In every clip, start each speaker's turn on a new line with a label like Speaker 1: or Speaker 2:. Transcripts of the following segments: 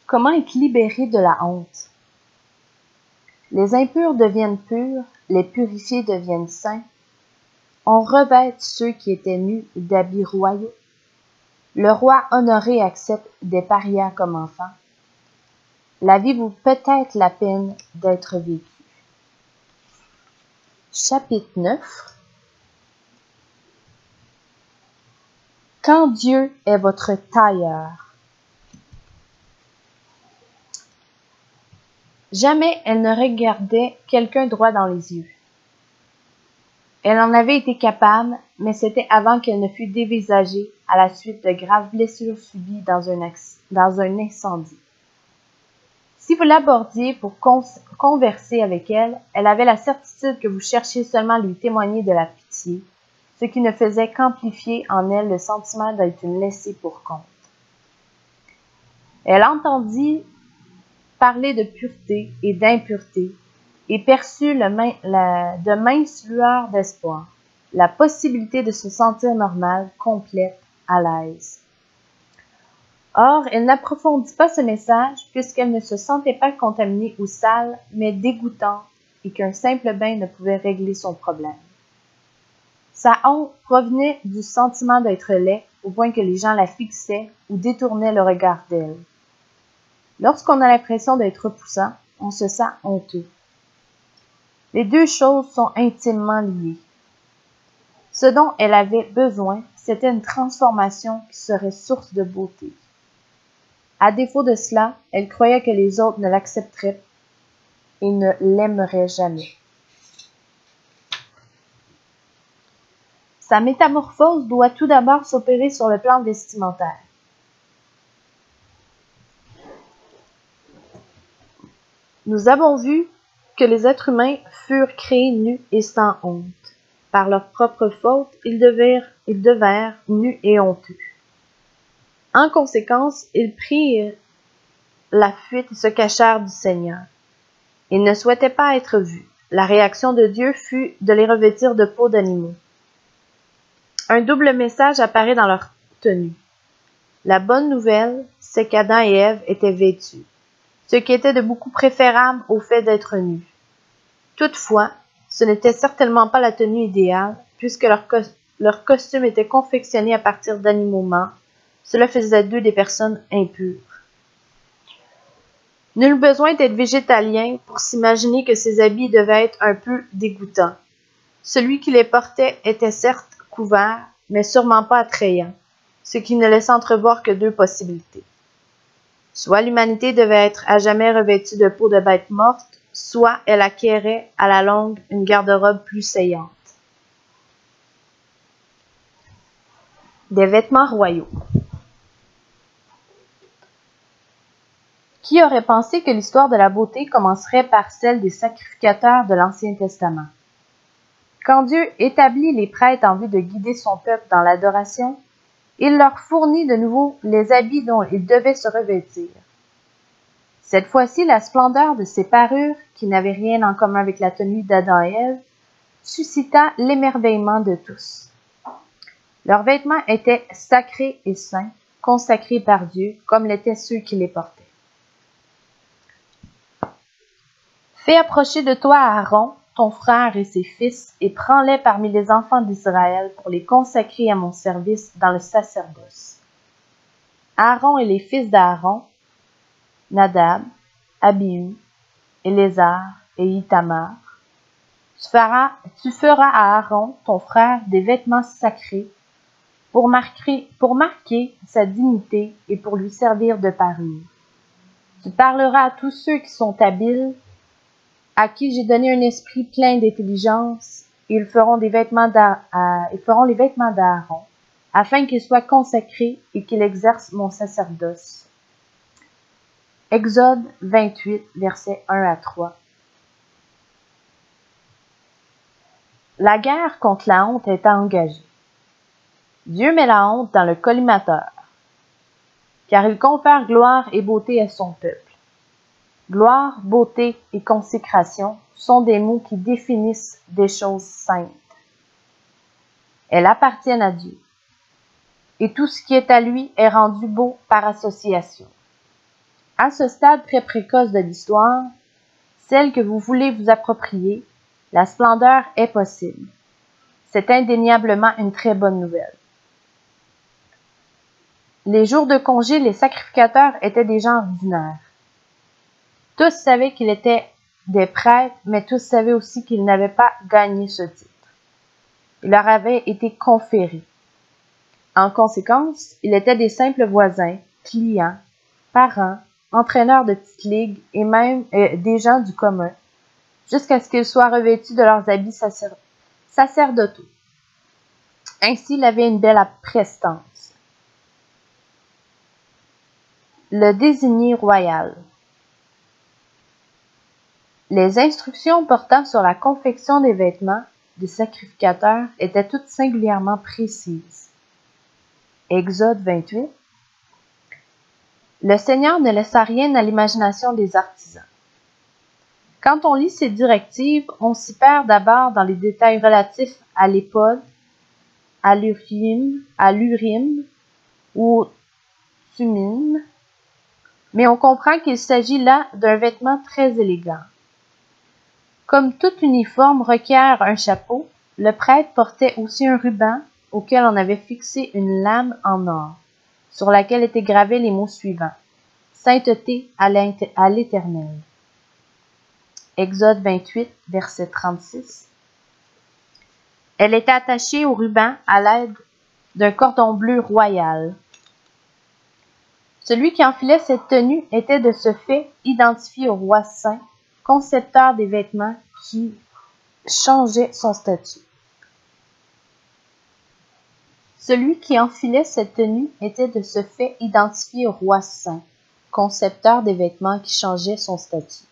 Speaker 1: Comment être libéré de la honte? Les impurs deviennent purs, les purifiés deviennent saints. On revêt ceux qui étaient nus d'habits royaux. Le roi honoré accepte des parias comme enfants. La vie vaut peut-être la peine d'être vécue. Chapitre 9. Quand Dieu est votre tailleur. Jamais elle ne regardait quelqu'un droit dans les yeux. Elle en avait été capable, mais c'était avant qu'elle ne fût dévisagée à la suite de graves blessures subies dans un incendie. Si vous l'abordiez pour converser avec elle, elle avait la certitude que vous cherchiez seulement à lui témoigner de la pitié, ce qui ne faisait qu'amplifier en elle le sentiment d'être une laissée pour compte. Elle entendit parler de pureté et d'impureté et perçut de minces lueurs d'espoir, la possibilité de se sentir normale, complète, à l'aise. Or, elle n'approfondit pas ce message puisqu'elle ne se sentait pas contaminée ou sale, mais dégoûtante et qu'un simple bain ne pouvait régler son problème. Sa honte provenait du sentiment d'être laid au point que les gens la fixaient ou détournaient le regard d'elle. Lorsqu'on a l'impression d'être repoussant, on se sent honteux. Les deux choses sont intimement liées. Ce dont elle avait besoin, c'était une transformation qui serait source de beauté. À défaut de cela, elle croyait que les autres ne l'accepteraient et ne l'aimeraient jamais. Sa métamorphose doit tout d'abord s'opérer sur le plan vestimentaire. Nous avons vu que les êtres humains furent créés nus et sans honte. Par leur propre faute, ils devinrent nus et honteux. En conséquence, ils prirent la fuite et se cachèrent du Seigneur. Ils ne souhaitaient pas être vus. La réaction de Dieu fut de les revêtir de peau d'animaux. Un double message apparaît dans leur tenue. La bonne nouvelle, c'est qu'Adam et Ève étaient vêtus, ce qui était de beaucoup préférable au fait d'être nus. Toutefois, ce n'était certainement pas la tenue idéale, puisque leur costume était confectionné à partir d'animaux morts. Cela faisait d'eux des personnes impures. Nul besoin d'être végétalien pour s'imaginer que ces habits devaient être un peu dégoûtants. Celui qui les portait était certes couvert, mais sûrement pas attrayant, ce qui ne laissait entrevoir que deux possibilités. Soit l'humanité devait être à jamais revêtue de peau de bête morte, soit elle acquérait à la longue une garde-robe plus saillante. Des vêtements royaux. Qui aurait pensé que l'histoire de la beauté commencerait par celle des sacrificateurs de l'Ancien Testament? Quand Dieu établit les prêtres en vue de guider son peuple dans l'adoration, il leur fournit de nouveau les habits dont ils devaient se revêtir. Cette fois-ci, la splendeur de ces parures, qui n'avaient rien en commun avec la tenue d'Adam et Ève, suscita l'émerveillement de tous. Leurs vêtements étaient sacrés et saints, consacrés par Dieu, comme l'étaient ceux qui les portaient. Fais approcher de toi Aaron, ton frère et ses fils, et prends-les parmi les enfants d'Israël pour les consacrer à mon service dans le sacerdoce. Aaron et les fils d'Aaron, Nadab, Abihu, Éléazar et Ithamar. Tu feras à Aaron, ton frère, des vêtements sacrés pour marquer sa dignité et pour lui servir de parure. Tu parleras à tous ceux qui sont habiles, à qui j'ai donné un esprit plein d'intelligence, et ils feront les vêtements d'Aaron, afin qu'il soit consacré et qu'il exerce mon sacerdoce. Exode 28, versets 1 à 3. La guerre contre la honte est engagée. Dieu met la honte dans le collimateur, car il confère gloire et beauté à son peuple. Gloire, beauté et consécration sont des mots qui définissent des choses saintes. Elles appartiennent à Dieu, et tout ce qui est à lui est rendu beau par association. À ce stade très précoce de l'histoire, celle que vous voulez vous approprier, la splendeur est possible. C'est indéniablement une très bonne nouvelle. Les jours de congé, les sacrificateurs étaient des gens ordinaires. Tous savaient qu'ils étaient des prêtres, mais tous savaient aussi qu'ils n'avaient pas gagné ce titre. Il leur avait été conféré. En conséquence, ils étaient des simples voisins, clients, parents, entraîneurs de petites ligues et même des gens du commun, jusqu'à ce qu'ils soient revêtus de leurs habits sacerdotaux. Ainsi, il avait une belle prestance. Le désigné royal. Les instructions portant sur la confection des vêtements des sacrificateurs étaient toutes singulièrement précises. Exode 28. Le Seigneur ne laissa rien à l'imagination des artisans. Quand on lit ces directives, on s'y perd d'abord dans les détails relatifs à l'éphod, à l'urim ou au thummim, mais on comprend qu'il s'agit là d'un vêtement très élégant. Comme tout uniforme requiert un chapeau, le prêtre portait aussi un ruban auquel on avait fixé une lame en or, sur laquelle étaient gravés les mots suivants: Sainteté à l'Éternel. Exode 28, verset 36. Elle était attachée au ruban à l'aide d'un cordon bleu royal. Celui qui enfilait cette tenue était de ce fait identifié au roi saint, concepteur des vêtements qui changeait son statut. Celui qui enfilait cette tenue était de ce fait identifié au roi saint, concepteur des vêtements qui changeait son statut.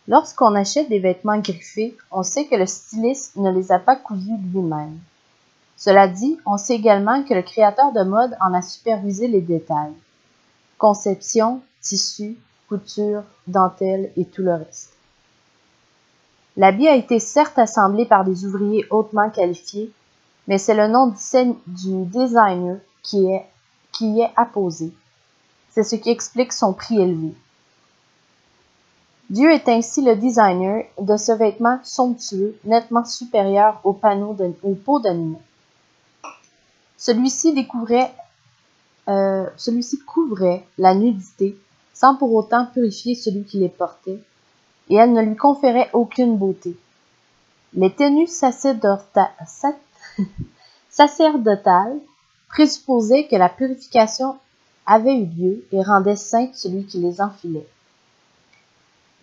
Speaker 1: Lorsqu'on achète des vêtements griffés, on sait que le styliste ne les a pas cousus lui-même. Cela dit, on sait également que le créateur de mode en a supervisé les détails: conception, tissu, couture, dentelle et tout le reste. L'habit a été certes assemblé par des ouvriers hautement qualifiés, mais c'est le nom du designer qui y est apposé. C'est ce qui explique son prix élevé. Dieu est ainsi le designer de ce vêtement somptueux, nettement supérieur aux peaux d'animaux. Celui-ci couvrait la nudité, sans pour autant purifier celui qui les portait, et elle ne lui conférait aucune beauté. Les tenues sacerdotales présupposaient que la purification avait eu lieu et rendait saint celui qui les enfilait.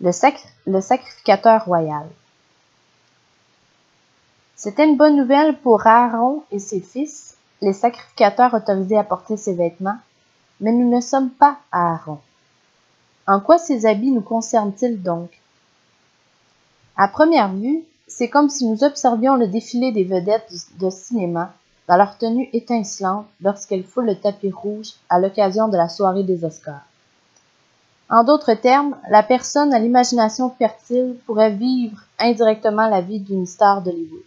Speaker 1: Le sacrificateur royal. C'était une bonne nouvelle pour Aaron et ses fils, les sacrificateurs autorisés à porter ces vêtements, mais nous ne sommes pas Aaron. En quoi ces habits nous concernent-ils donc? À première vue, c'est comme si nous observions le défilé des vedettes de cinéma dans leur tenue étincelante lorsqu'elles foulent le tapis rouge à l'occasion de la soirée des Oscars. En d'autres termes, la personne à l'imagination fertile pourrait vivre indirectement la vie d'une star d'Hollywood.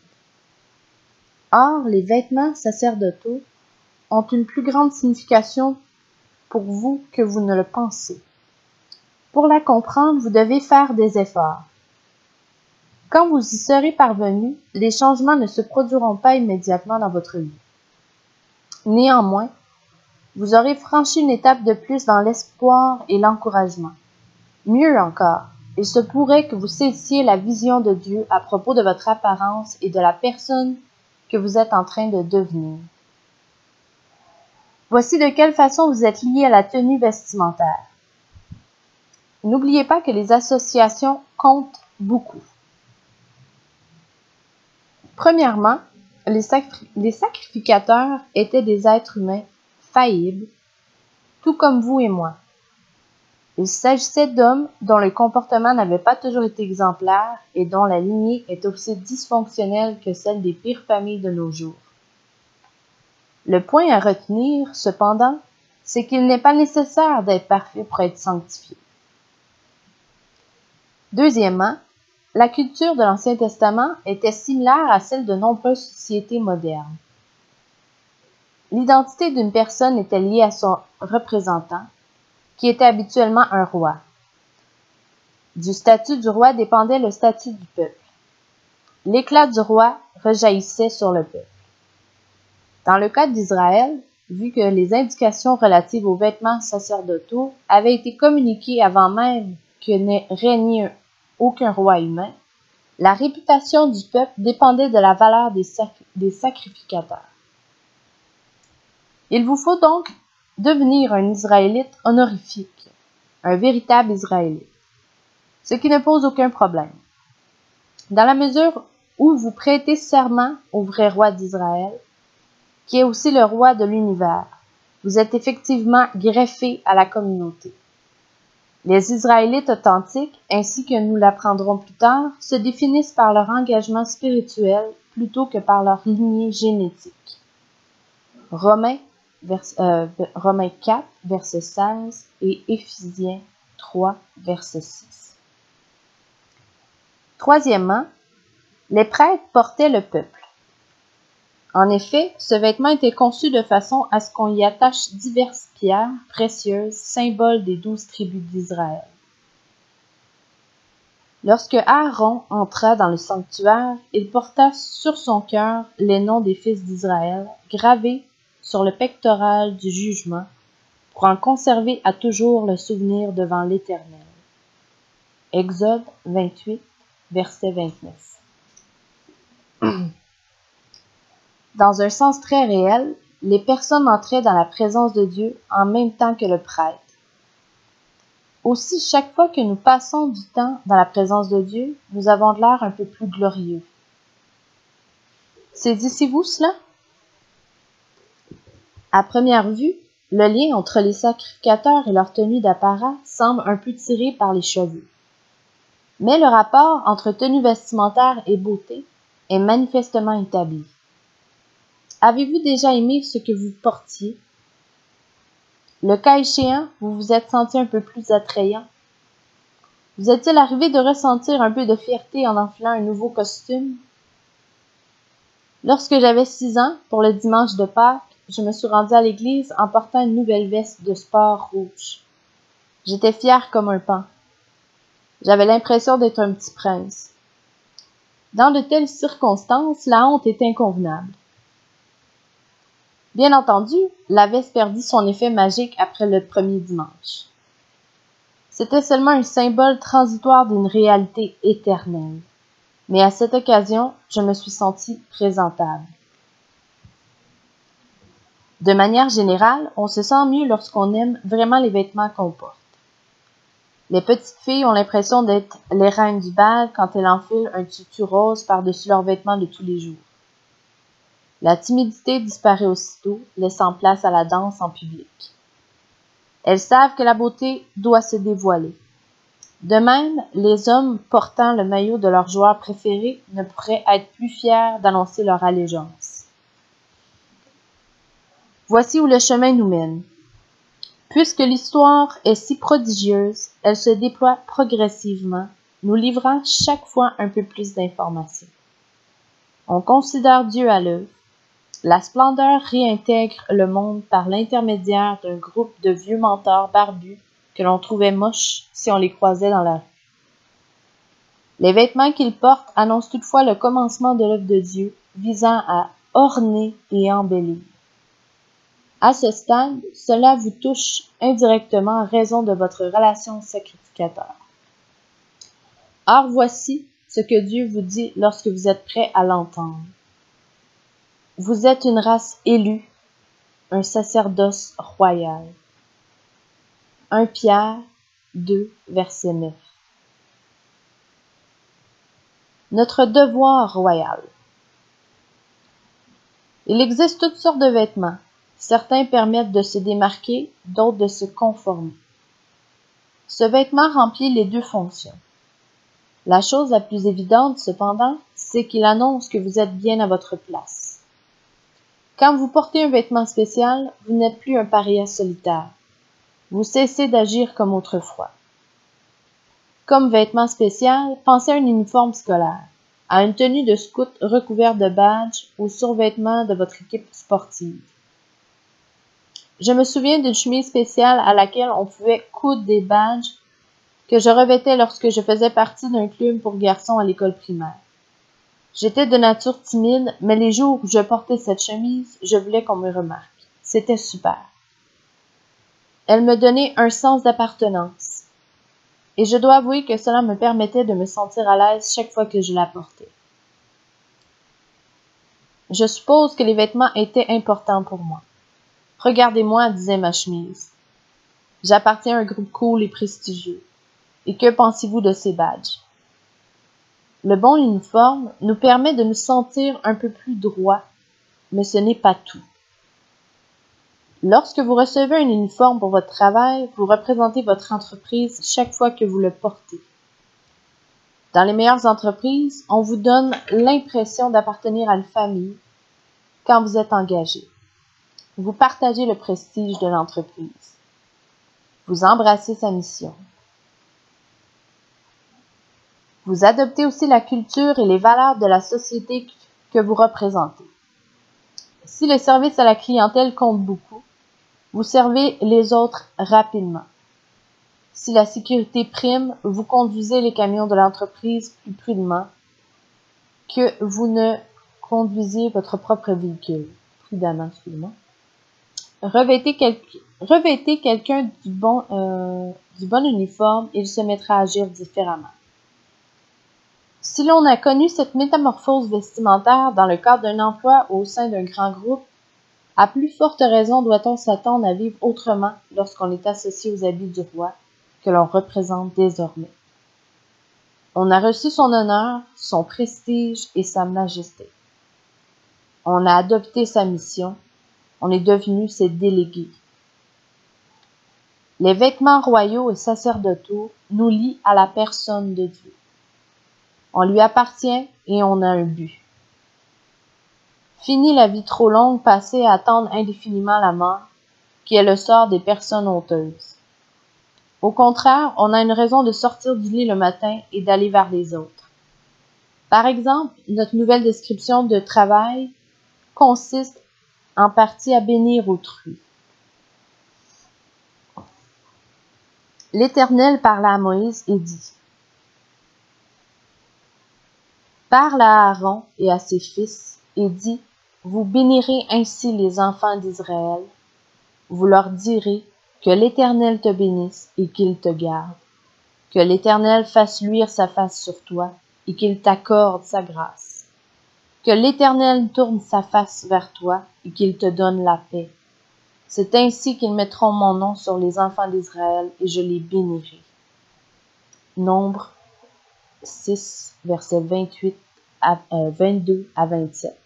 Speaker 1: Or, les vêtements sacerdotaux ont une plus grande signification pour vous que vous ne le pensez. Pour la comprendre, vous devez faire des efforts. Quand vous y serez parvenu, les changements ne se produiront pas immédiatement dans votre vie. Néanmoins, vous aurez franchi une étape de plus dans l'espoir et l'encouragement. Mieux encore, il se pourrait que vous saisissiez la vision de Dieu à propos de votre apparence et de la personne que vous êtes en train de devenir. Voici de quelle façon vous êtes lié à la tenue vestimentaire. N'oubliez pas que les associations comptent beaucoup. Premièrement, les sacrificateurs étaient des êtres humains faillibles, tout comme vous et moi. Il s'agissait d'hommes dont le comportement n'avait pas toujours été exemplaire et dont la lignée est aussi dysfonctionnelle que celle des pires familles de nos jours. Le point à retenir, cependant, c'est qu'il n'est pas nécessaire d'être parfait pour être sanctifié. Deuxièmement, la culture de l'Ancien Testament était similaire à celle de nombreuses sociétés modernes. L'identité d'une personne était liée à son représentant, qui était habituellement un roi. Du statut du roi dépendait le statut du peuple. L'éclat du roi rejaillissait sur le peuple. Dans le cas d'Israël, vu que les indications relatives aux vêtements sacerdotaux avaient été communiquées avant même que n'ait régné aucun roi humain, la réputation du peuple dépendait de la valeur des sacrificateurs. Il vous faut donc devenir un Israélite honorifique, un véritable Israélite, ce qui ne pose aucun problème. Dans la mesure où vous prêtez serment au vrai roi d'Israël, qui est aussi le roi de l'univers, vous êtes effectivement greffé à la communauté. Les Israélites authentiques, ainsi que nous l'apprendrons plus tard, se définissent par leur engagement spirituel plutôt que par leur lignée génétique. Romains 4, verset 16 et Éphésiens 3, verset 6. Troisièmement, les prêtres portaient le peuple. En effet, ce vêtement était conçu de façon à ce qu'on y attache diverses pierres précieuses, symboles des 12 tribus d'Israël. Lorsque Aaron entra dans le sanctuaire, il porta sur son cœur les noms des fils d'Israël, gravés sur le pectoral du jugement, pour en conserver à toujours le souvenir devant l'Éternel. Exode 28, verset 29. Dans un sens très réel, les personnes entraient dans la présence de Dieu en même temps que le prêtre. Aussi, chaque fois que nous passons du temps dans la présence de Dieu, nous avons de l'air un peu plus glorieux. Saisissez-vous cela? À première vue, le lien entre les sacrificateurs et leur tenue d'apparat semble un peu tiré par les cheveux. Mais le rapport entre tenue vestimentaire et beauté est manifestement établi. Avez-vous déjà aimé ce que vous portiez? Le cas échéant, vous vous êtes senti un peu plus attrayant? Vous est-il arrivé de ressentir un peu de fierté en enfilant un nouveau costume? Lorsque j'avais 6 ans, pour le dimanche de Pâques, je me suis rendue à l'église en portant une nouvelle veste de sport rouge. J'étais fière comme un paon. J'avais l'impression d'être un petit prince. Dans de telles circonstances, la honte est inconvenable. Bien entendu, la veste perdit son effet magique après le premier dimanche. C'était seulement un symbole transitoire d'une réalité éternelle. Mais à cette occasion, je me suis sentie présentable. De manière générale, on se sent mieux lorsqu'on aime vraiment les vêtements qu'on porte. Les petites filles ont l'impression d'être les reines du bal quand elles enfilent un tutu rose par-dessus leurs vêtements de tous les jours. La timidité disparaît aussitôt, laissant place à la danse en public. Elles savent que la beauté doit se dévoiler. De même, les hommes portant le maillot de leur joueur préféré ne pourraient être plus fiers d'annoncer leur allégeance. Voici où le chemin nous mène. Puisque l'histoire est si prodigieuse, elle se déploie progressivement, nous livrant chaque fois un peu plus d'informations. On considère Dieu à l'œuvre. La splendeur réintègre le monde par l'intermédiaire d'un groupe de vieux mentors barbus que l'on trouvait moches si on les croisait dans la rue. Les vêtements qu'ils portent annoncent toutefois le commencement de l'œuvre de Dieu, visant à orner et embellir. À ce stade, cela vous touche indirectement en raison de votre relation au sacrificateur. Or voici ce que Dieu vous dit lorsque vous êtes prêt à l'entendre. Vous êtes une race élue, un sacerdoce royal. 1 Pierre 2, verset 9. Notre devoir royal. Il existe toutes sortes de vêtements. Certains permettent de se démarquer, d'autres de se conformer. Ce vêtement remplit les deux fonctions. La chose la plus évidente, cependant, c'est qu'il annonce que vous êtes bien à votre place. Quand vous portez un vêtement spécial, vous n'êtes plus un paria solitaire. Vous cessez d'agir comme autrefois. Comme vêtement spécial, pensez à un uniforme scolaire, à une tenue de scout recouverte de badges ou survêtement de votre équipe sportive. Je me souviens d'une chemise spéciale à laquelle on pouvait coudre des badges que je revêtais lorsque je faisais partie d'un club pour garçons à l'école primaire. J'étais de nature timide, mais les jours où je portais cette chemise, je voulais qu'on me remarque. C'était super. Elle me donnait un sens d'appartenance. Et je dois avouer que cela me permettait de me sentir à l'aise chaque fois que je la portais. Je suppose que les vêtements étaient importants pour moi. Regardez-moi, disait ma chemise. J'appartiens à un groupe cool et prestigieux. Et que pensez-vous de ces badges? Le bon uniforme nous permet de nous sentir un peu plus droits, mais ce n'est pas tout. Lorsque vous recevez un uniforme pour votre travail, vous représentez votre entreprise chaque fois que vous le portez. Dans les meilleures entreprises, on vous donne l'impression d'appartenir à une famille quand vous êtes engagé. Vous partagez le prestige de l'entreprise. Vous embrassez sa mission. Vous adoptez aussi la culture et les valeurs de la société que vous représentez. Si le service à la clientèle compte beaucoup, vous servez les autres rapidement. Si la sécurité prime, vous conduisez les camions de l'entreprise plus prudemment que vous ne conduisiez votre propre véhicule. Prudemment, excusez-moi. Revêtez quelqu'un du bon uniforme et il se mettra à agir différemment. Si l'on a connu cette métamorphose vestimentaire dans le cadre d'un emploi ou au sein d'un grand groupe, à plus forte raison doit-on s'attendre à vivre autrement lorsqu'on est associé aux habits du roi que l'on représente désormais. On a reçu son honneur, son prestige et sa majesté. On a adopté sa mission, on est devenu ses délégués. Les vêtements royaux et sacerdotaux nous lient à la personne de Dieu. On lui appartient et on a un but. Fini la vie trop longue passée à attendre indéfiniment la mort, qui est le sort des personnes honteuses. Au contraire, on a une raison de sortir du lit le matin et d'aller vers les autres. Par exemple, notre nouvelle description de travail consiste en partie à bénir autrui. L'Éternel parla à Moïse et dit: Parle à Aaron et à ses fils et dis: Vous bénirez ainsi les enfants d'Israël. Vous leur direz: Que l'Éternel te bénisse et qu'il te garde. Que l'Éternel fasse luire sa face sur toi et qu'il t'accorde sa grâce. Que l'Éternel tourne sa face vers toi et qu'il te donne la paix. C'est ainsi qu'ils mettront mon nom sur les enfants d'Israël et je les bénirai. Nombre 6, versets 22 à 27.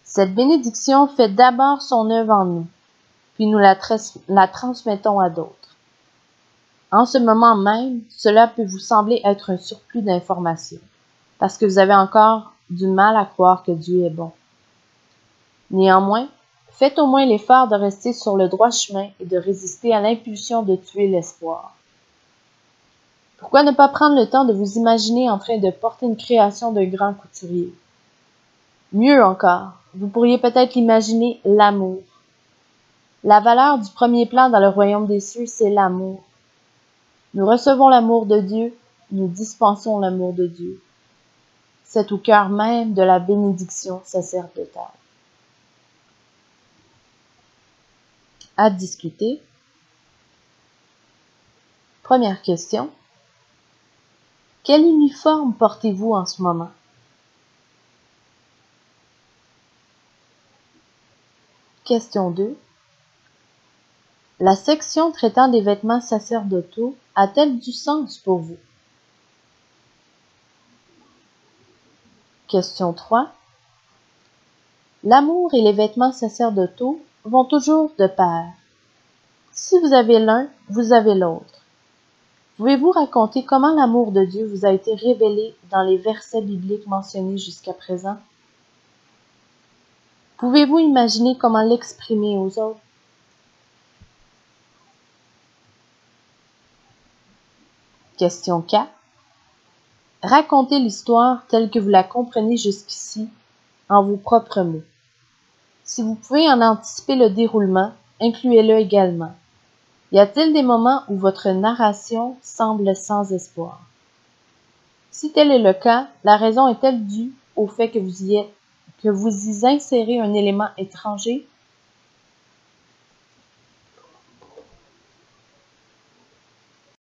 Speaker 1: Cette bénédiction fait d'abord son œuvre en nous, puis nous la transmettons à d'autres. En ce moment même, cela peut vous sembler être un surplus d'informations, parce que vous avez encore du mal à croire que Dieu est bon. Néanmoins, faites au moins l'effort de rester sur le droit chemin et de résister à l'impulsion de tuer l'espoir. Pourquoi ne pas prendre le temps de vous imaginer en train de porter une création d'un grand couturier? Mieux encore, vous pourriez peut-être imaginer l'amour. La valeur du premier plan dans le royaume des cieux, c'est l'amour. Nous recevons l'amour de Dieu, nous dispensons l'amour de Dieu. C'est au cœur même de la bénédiction sacerdotale. À discuter. Première question. Quel uniforme portez-vous en ce moment? Question 2. La section traitant des vêtements sacerdotaux a-t-elle du sens pour vous? Question 3. L'amour et les vêtements sacerdotaux vont toujours de pair. Si vous avez l'un, vous avez l'autre. Pouvez-vous raconter comment l'amour de Dieu vous a été révélé dans les versets bibliques mentionnés jusqu'à présent? Pouvez-vous imaginer comment l'exprimer aux autres? Question 4. Racontez l'histoire telle que vous la comprenez jusqu'ici en vos propres mots. Si vous pouvez en anticiper le déroulement, incluez-le également. Y a-t-il des moments où votre narration semble sans espoir? Si tel est le cas, la raison est-elle due au fait que vous y insérez un élément étranger